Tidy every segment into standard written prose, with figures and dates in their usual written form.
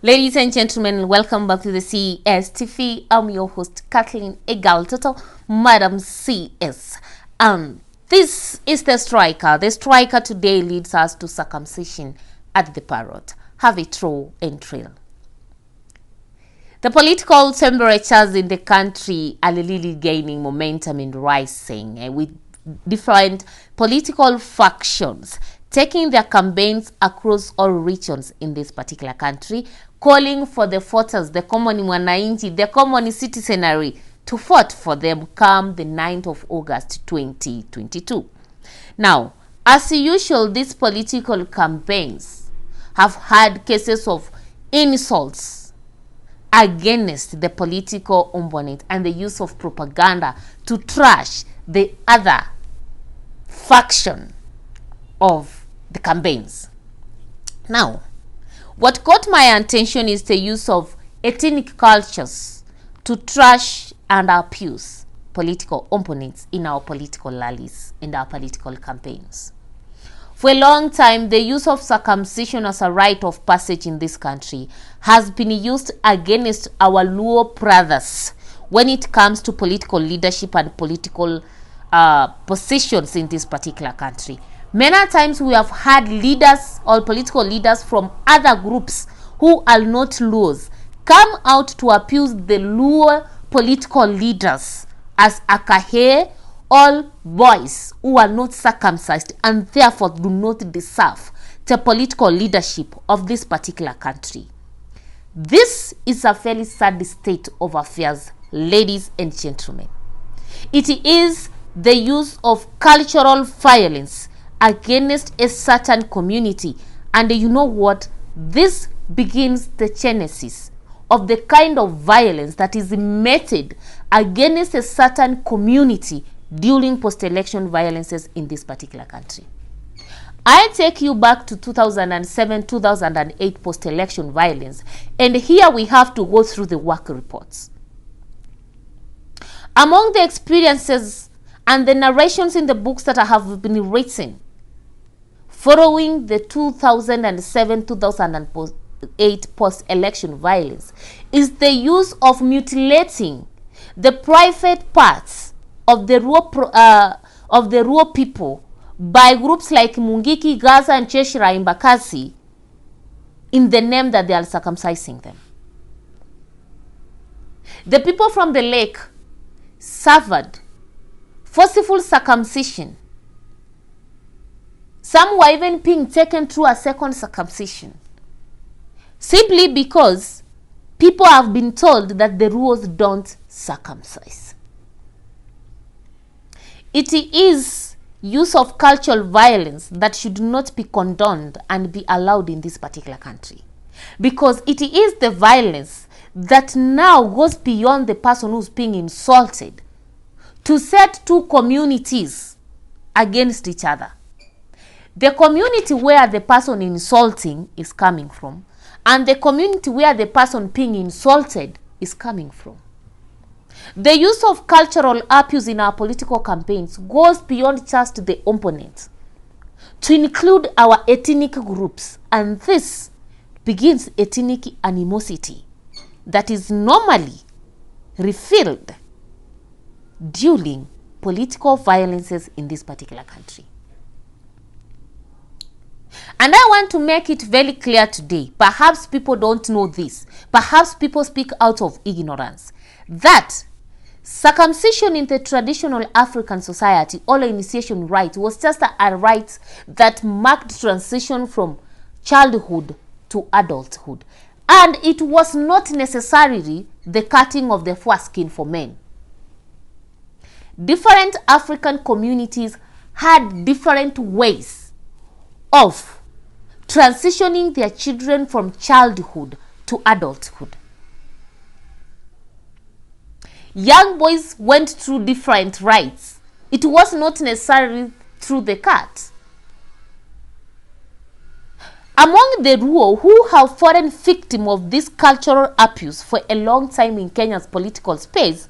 Ladies and gentlemen, welcome back to the CES TV. I'm your host, Kathleen Egaltoto, Madam CS. This is the striker. The striker today leads us to circumcision at the ballot. Have a throw and trail. The political temperatures in the country are really gaining momentum and rising, with different political factions taking their campaigns across all regions in this particular country, calling for the voters, the common mwananchi, the common citizenry to vote for them come the 9th of August 2022. Now, as usual, these political campaigns have had cases of insults against the political opponent and the use of propaganda to trash the other faction of the campaigns. Now, what caught my attention is the use of ethnic cultures to trash and abuse political opponents in our political rallies and our political campaigns. For a long time, the use of circumcision as a rite of passage in this country has been used against our Luo brothers when it comes to political leadership and political positions in this particular country. Many times we have had leaders or political leaders from other groups who are not Luos come out to abuse the Luo political leaders as Akahe, all boys who are not circumcised and therefore do not deserve the political leadership of this particular country. This is a very sad state of affairs, ladies and gentlemen. It is the use of cultural violence against a certain community, and you know what? This begins the genesis of the kind of violence that is meted against a certain community during post-election violences in this particular country. I take you back to 2007-2008 post-election violence, and here we have to go through the work reports. Among the experiences and the narrations in the books that have been written following the 2007-2008 post-election violence is the use of mutilating the private parts of the Luo people by groups like Mungiki, Gaza, and Cheshire in Bakasi in the name that they are circumcising them. The people from the lake suffered forceful circumcision. Some were even being taken through a second circumcision, simply because people have been told that the rules don't circumcise. It is use of cultural violence that should not be condoned and be allowed in this particular country, because it is the violence that now goes beyond the person who's being insulted to set two communities against each other. The community where the person insulting is coming from, and the community where the person being insulted is coming from. The use of cultural abuse in our political campaigns goes beyond just the opponent to include our ethnic groups, and this begins ethnic animosity that is normally refilled during political violences in this particular country. And I want to make it very clear today, perhaps people don't know this, perhaps people speak out of ignorance, that circumcision in the traditional African society, or initiation rite, was just a rite that marked transition from childhood to adulthood. And it was not necessarily the cutting of the foreskin for men. Different African communities had different ways of transitioning their children from childhood to adulthood. Young boys went through different rites. It was not necessarily through the cut. Among the Luo who have fallen victim of this cultural abuse for a long time in Kenya's political space,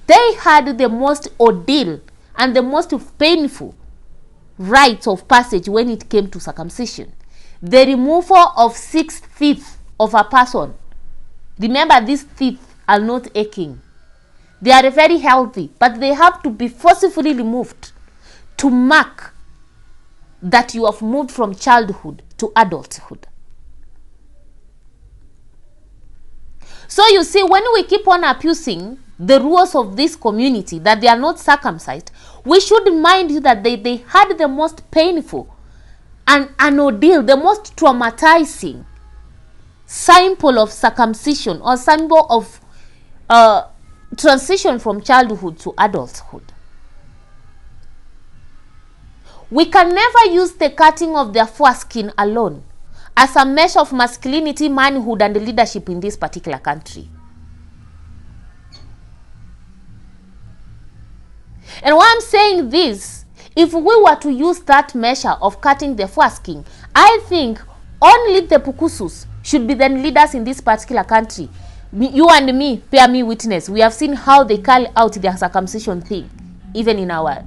they had the most ordeal and the most painful rites of passage when it came to circumcision. The removal of 6/5 of a person. Remember, these teeth are not aching. They are very healthy, but they have to be forcefully removed to mark that you have moved from childhood to adulthood. So you see, when we keep on abusing the rules of this community, that they are not circumcised, we should mind you that they had the most painful and an ordeal, the most traumatizing symbol of circumcision, or symbol of transition from childhood to adulthood. We can never use the cutting of their foreskin alone as a measure of masculinity, manhood, and leadership in this particular country. And why I'm saying this, if we were to use that measure of cutting the foreskin, I think only the Pukusus should be the leaders in this particular country. You and me, bear me witness. We have seen how they carry out their circumcision thing, even in our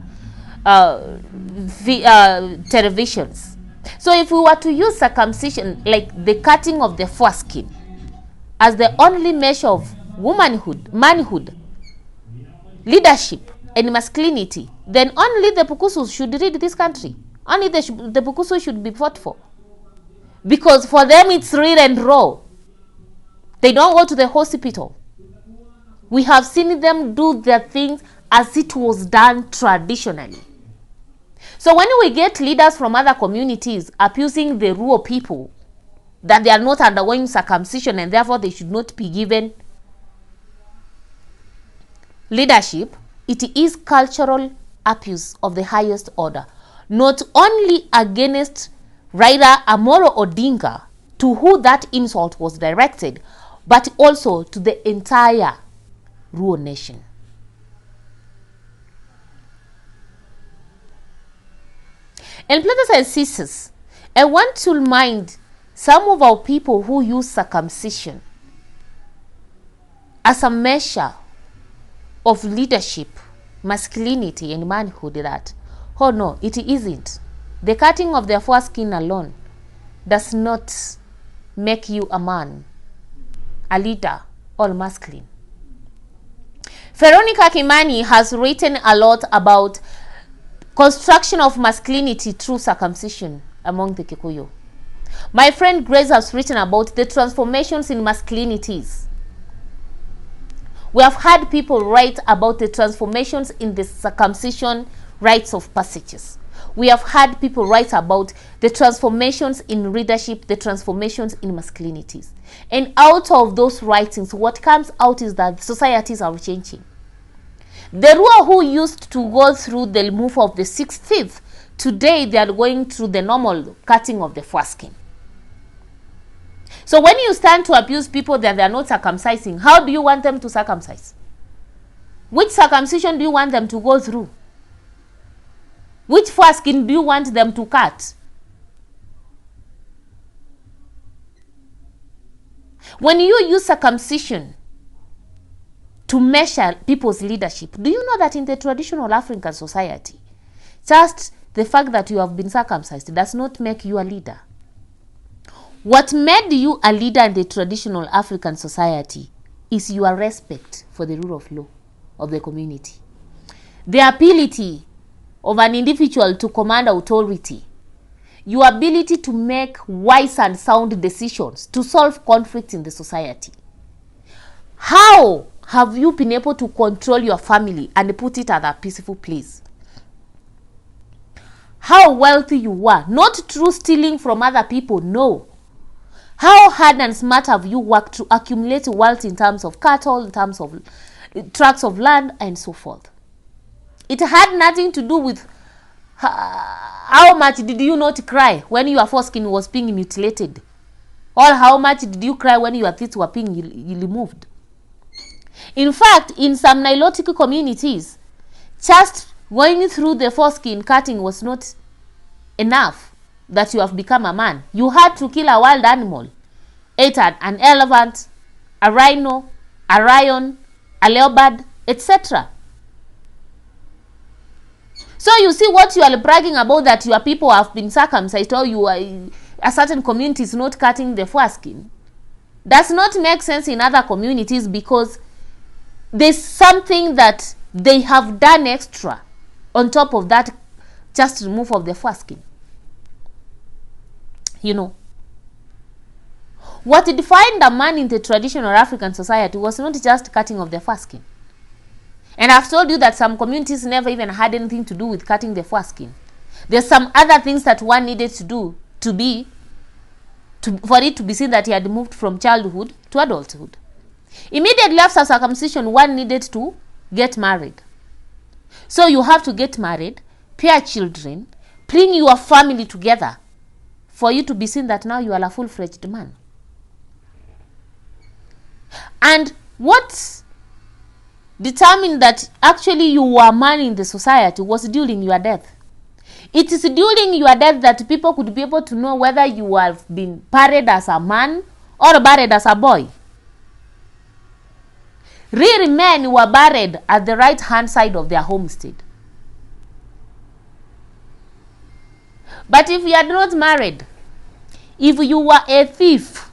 televisions. So if we were to use circumcision, like the cutting of the foreskin, as the only measure of womanhood, manhood, leadership, and masculinity, then only the Pukusus should lead this country. Only the Pukusus should be fought for. Because for them it's real and raw. They don't go to the hospital. We have seen them do their things as it was done traditionally. So when we get leaders from other communities abusing the rural people, that they are not undergoing circumcision and therefore they should not be given leadership, it is cultural abuse of the highest order. Not only against Raila Amolo Odinga, to who that insult was directed, but also to the entire rural nation. And brothers and sisters, I want to remind some of our people who use circumcision as a measure of leadership, masculinity, and manhood that, oh no, it isn't. The cutting of their foreskin alone does not make you a man, a leader, or masculine. Veronica Kimani has written a lot about construction of masculinity through circumcision among the Kikuyu. My friend Grace has written about the transformations in masculinities. We have had people write about the transformations in the circumcision rites of passages. We have had people write about the transformations in leadership, the transformations in masculinities. And out of those writings, what comes out is that societies are changing. The Rua who used to go through the removal of the 6th teeth, today they are going through the normal cutting of the foreskin. So when you stand to abuse people that they are not circumcising, how do you want them to circumcise? Which circumcision do you want them to go through? Which foreskin do you want them to cut? When you use circumcision to measure people's leadership, do you know that in the traditional African society, just the fact that you have been circumcised does not make you a leader? What made you a leader in the traditional African society is your respect for the rule of law of the community. The ability of an individual to command authority. Your ability to make wise and sound decisions to solve conflicts in the society. How have you been able to control your family and put it at a peaceful place? How wealthy you are, not through stealing from other people, no. How hard and smart have you worked to accumulate wealth in terms of cattle, in terms of tracts of land, and so forth? It had nothing to do with how much did you not cry when your foreskin was being mutilated, or how much did you cry when your teeth were being removed. In fact, in some Nilotic communities, just going through the foreskin cutting was not enough that you have become a man. You had to kill a wild animal, either an elephant, a rhino, a lion, a leopard, etc. So you see what you are bragging about, that your people have been circumcised, or you are, a certain community is not cutting the foreskin. does not make sense in other communities because there's something that they have done extra on top of that just remove of the foreskin. You know, what defined a man in the traditional African society was not just cutting of the foreskin. And I've told you that some communities never even had anything to do with cutting the foreskin. There's some other things that one needed to do for it to be seen that he had moved from childhood to adulthood. Immediately after circumcision, one needed to get married. So you have to get married, bear children, bring your family together for you to be seen that now you are a full-fledged man. And what determined that actually you were a man in the society was during your death. It is during your death that people could be able to know whether you have been buried as a man or buried as a boy. Real men were buried at the right-hand side of their homestead. But if you are not married, if you were a thief,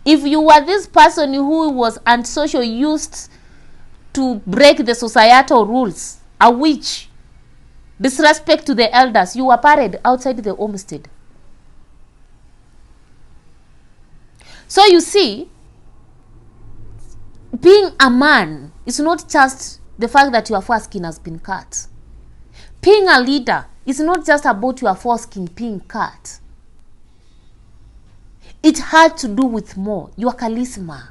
if you were this person who was antisocial, used to break the societal rules, a witch, disrespect to the elders, you were buried outside the homestead. So you see, being a man is not just the fact that your foreskin has been cut. Being a leader is not just about your foreskin being cut. It had to do with more, your charisma,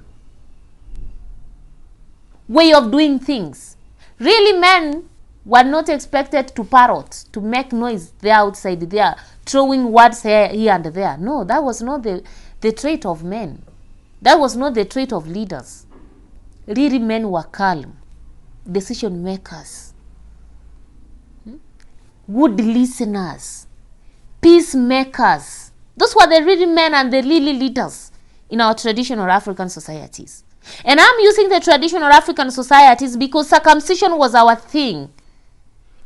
way of doing things. Really, men were not expected to parrot, to make noise there outside there, throwing words here and there. No, that was not the trait of men. That was not the trait of leaders. Really, men were calm, decision makers, good listeners, peacemakers. Those were the really men and the really leaders in our traditional African societies. And I'm using the traditional African societies because circumcision was our thing.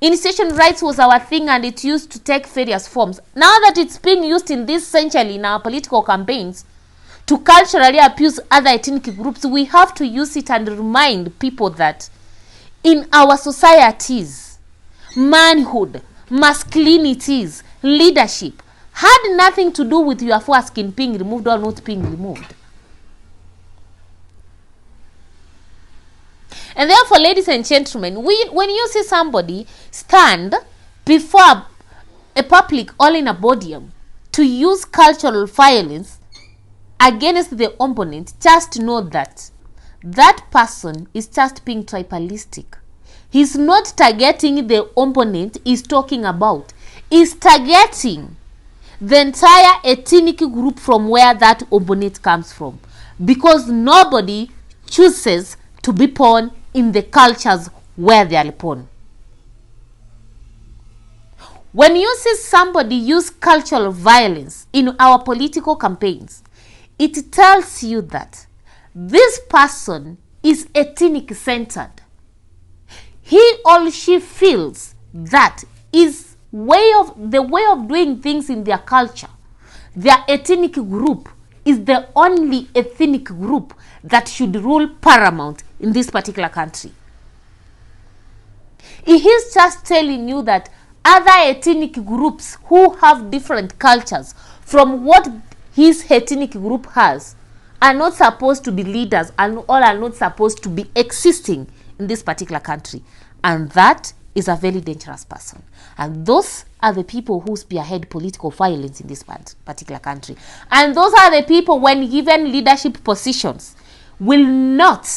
Initiation rites was our thing, and it used to take various forms. Now that it's being used in this century in our political campaigns to culturally abuse other ethnic groups, we have to use it and remind people that in our societies, manhood, masculinities, leadership had nothing to do with your foreskin being removed or not being removed. And therefore, ladies and gentlemen, when you see somebody stand before a public or in a podium to use cultural violence against the opponent, just know that that person is just being tribalistic. He's not targeting the opponent he's talking about. He's targeting the entire ethnic group from where that opponent comes from. Because nobody chooses to be born in the cultures where they are born. When you see somebody use cultural violence in our political campaigns, it tells you that this person is ethnic centered. He or she feels that is the way of doing things in their culture. Their ethnic group is the only ethnic group that should rule paramount in this particular country. He is just telling you that other ethnic groups who have different cultures from what his ethnic group has are not supposed to be leaders and all are not supposed to be existing in this particular country. And that is a very dangerous person. And those are the people who spearhead political violence in this particular country. And those are the people, when given leadership positions, will not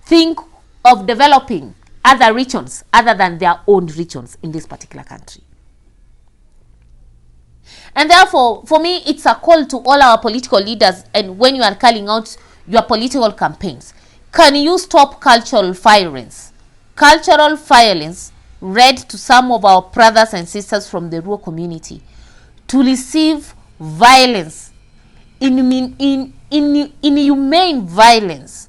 think of developing other regions other than their own regions in this particular country. And therefore, for me, it's a call to all our political leaders, and when you are calling out your political campaigns, can you stop cultural violence? Cultural violence led to some of our brothers and sisters from the rural community to receive violence, inhumane violence,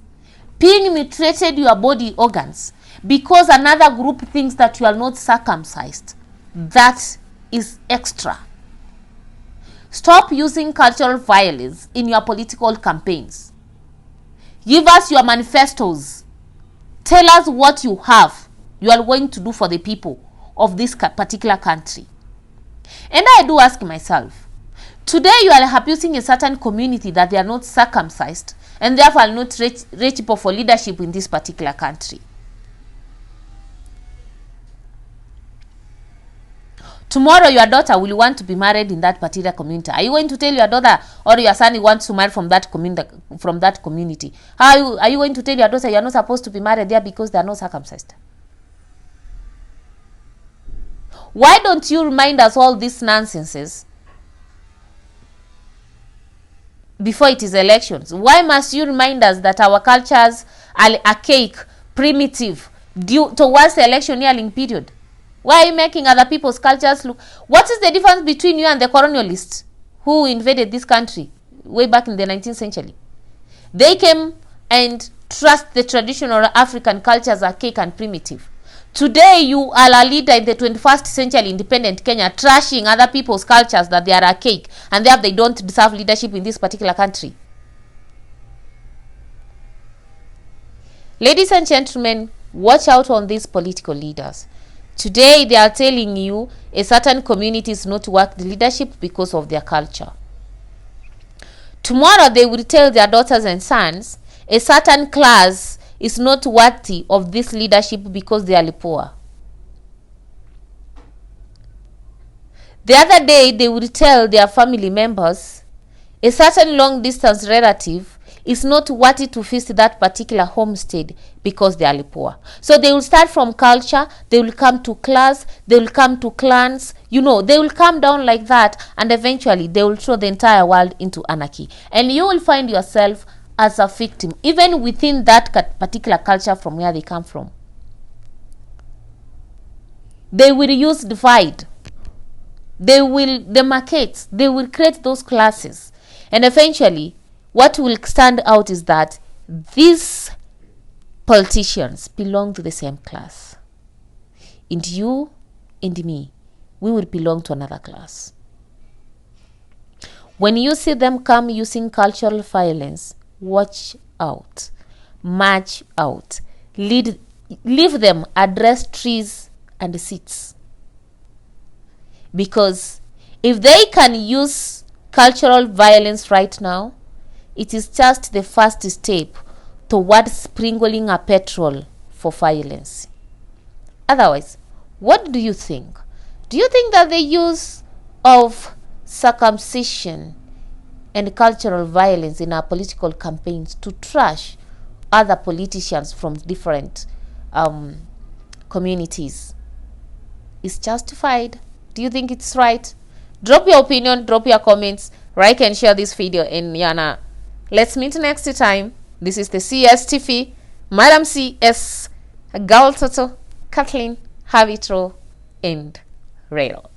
being mutilated your body organs because another group thinks that you are not circumcised. That is extra. Stop using cultural violence in your political campaigns. Give us your manifestos. Tell us what you have, you are going to do for the people of this particular country. And I do ask myself, today you are abusing a certain community that they are not circumcised and therefore are not eligible for leadership in this particular country. Tomorrow your daughter will want to be married in that particular community. Are you going to tell your daughter or your son he wants to marry from that community? Are you going to tell your daughter you are not supposed to be married there because they are not circumcised? Why don't you remind us all these nonsenses before it is elections? Why must you remind us that our cultures are archaic, primitive, due towards the electioneering period? Why are you making other people's cultures look? What is the difference between you and the colonialists who invaded this country way back in the 19th century? They came and trust the traditional African cultures archaic and primitive. Today you are a leader in the 21st century independent Kenya, trashing other people's cultures that they are archaic and therefore they don't deserve leadership in this particular country. Ladies and gentlemen, watch out on these political leaders. Today they are telling you a certain community is not worth the leadership because of their culture. Tomorrow they will tell their daughters and sons a certain class is not worthy of this leadership because they are poor. The other day they will tell their family members a certain long distance relative is not worthy to visit that particular homestead because they are poor. So they will start from culture, they will come to class, they will come to clans, they will come down like that, and eventually they will throw the entire world into anarchy. And you will find yourself as a victim, even within that particular culture from where they come from. They will use divide. They will demarcate. They will create those classes. And eventually, what will stand out is that these politicians belong to the same class. And you and me, we will belong to another class. When you see them come using cultural violence, watch out. March out. Leave them address trees and seats. Because if they can use cultural violence right now, it is just the first step towards sprinkling a petrol for violence. Otherwise, what do you think? Do you think that the use of circumcision and cultural violence in our political campaigns to trash other politicians from different communities is justified? Do you think it's right? Drop your opinion, drop your comments, like and share this video, and Yana. Let's meet next time. This is the CSTV, Madam CS, Girl Toto, Kathleen, Havitro, and Rail.